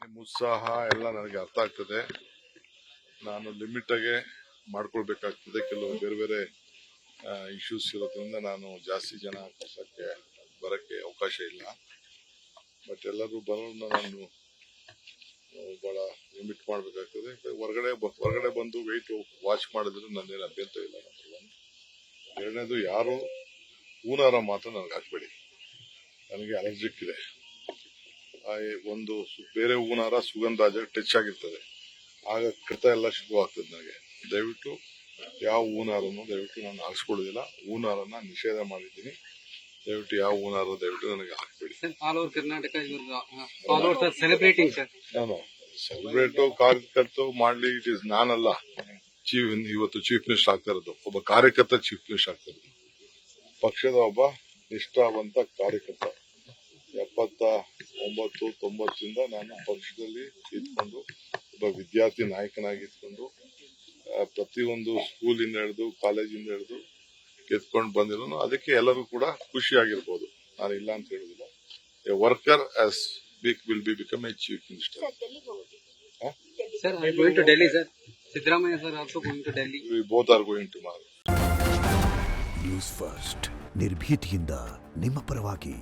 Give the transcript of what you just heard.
ನಿಮ್ಮ ಉತ್ಸಾಹ ಎಲ್ಲ ನನಗೆ ಅರ್ಥ ಆಗ್ತದೆ. ನಾನು ಲಿಮಿಟಾಗೆ ಮಾಡ್ಕೊಳ್ಬೇಕಾಗ್ತದೆ. ಕೆಲವು ಬೇರೆ ಬೇರೆ ಇಶ್ಯೂಸ್ ಇರೋದ್ರಿಂದ ನಾನು ಜಾಸ್ತಿ ಜನ ಬರಕ್ಕೆ ಅವಕಾಶ ಇಲ್ಲ. ಬಟ್ ಎಲ್ಲರೂ ಬರೋದನ್ನ ನಾನು ಬಹಳ ಲಿಮಿಟ್ ಮಾಡಬೇಕಾಗ್ತದೆ. ಹೊರಗಡೆ ಬಂದು ವೆಯ್ಟ್ ವಾಚ್ ಮಾಡಿದ್ರೆ ನನ್ನೇನು ಅಭ್ಯಂತರ ಇಲ್ಲ. ನಂಬರ್ 1. ಎರಡನೇದು, ಯಾರು ಹೂನಾರ ಮಾತ್ರ ನನಗೆ ಹಾಕ್ಬೇಡಿ. ನನಗೆ ಅಲರ್ಜಿಕ್ ಇದೆ. ಒಂದು ಬೇರೆ ಹೂನಾರ ಸುಗಂಧ ಟಚ್ ಆಗಿರ್ತದೆ, ಆಗ ಕೃತ ಎಲ್ಲ ಶುರುವಾಗ್ತದೆ. ನನಗೆ ದಯವಿಟ್ಟು ಯಾವ ಹೂನಾರನ್ನು ದಯವಿಟ್ಟು ನಾನು ಹಾಕ್ಸ್ಕೊಳ್ಳೋದಿಲ್ಲ. ಹೂನಾರನ್ನ ನಿಷೇಧ ಮಾಡಿದ್ದೀನಿ. ದಯವಿಟ್ಟು ಯಾವ ಹೂನಾರ ದಯವಿಟ್ಟು ನನಗೆ ಹಾಕ್ಬೇಡಿ. All over Karnataka celebrating sir. ನಾನು ಸೆಲೆಬ್ರೇಟು ಕಾರ್ಯಕರ್ತರು ಮಾಡ್ಲಿ, ಇಟ್ ಇಸ್ ನಾನಲ್ಲ ಇವತ್ತು ಚೀಫ್ ಮಿನಿಸ್ಟರ್ ಆಗ್ತಾ ಇರೋದು. ಒಬ್ಬ ಕಾರ್ಯಕರ್ತ ಚೀಫ್ ಮಿನಿಸ್ಟರ್ ಆಗ್ತಾ ಇರೋದು. ಪಕ್ಷದ ಒಬ್ಬ ನಿಷ್ಠಾವಂತ ಕಾರ್ಯಕರ್ತ. 79-90ರಿಂದ ನಾನು ಪಕ್ಷದಲ್ಲಿ ಇದ್ಕೊಂಡು ಒಬ್ಬ ವಿದ್ಯಾರ್ಥಿ ನಾಯಕನಾಗಿ ಇದ್ಕೊಂಡು ಪ್ರತಿಯೊಂದು ಸ್ಕೂಲಿಂದ ಹಿಡಿದು ಕಾಲೇಜಿಂದ ಹಿಡಿದು ಎತ್ಕೊಂಡು ಬಂದಿರೋನು. ಅದಕ್ಕೆ ಎಲ್ಲರೂ ಕೂಡ ಖುಷಿಯಾಗಿರ್ಬೋದು. ನಾನು ಇಲ್ಲ ಅಂತ ಹೇಳುದಿಲ್ಲ. A worker as will become a chief minister. Sir, I am going to Delhi, sir. Siddaramaiah sir also going to Delhi. We both are going tomorrow. News first ನಿರ್ಭೀತಿಯಿಂದ ನಿಮ್ಮ ಪರವಾಗಿ.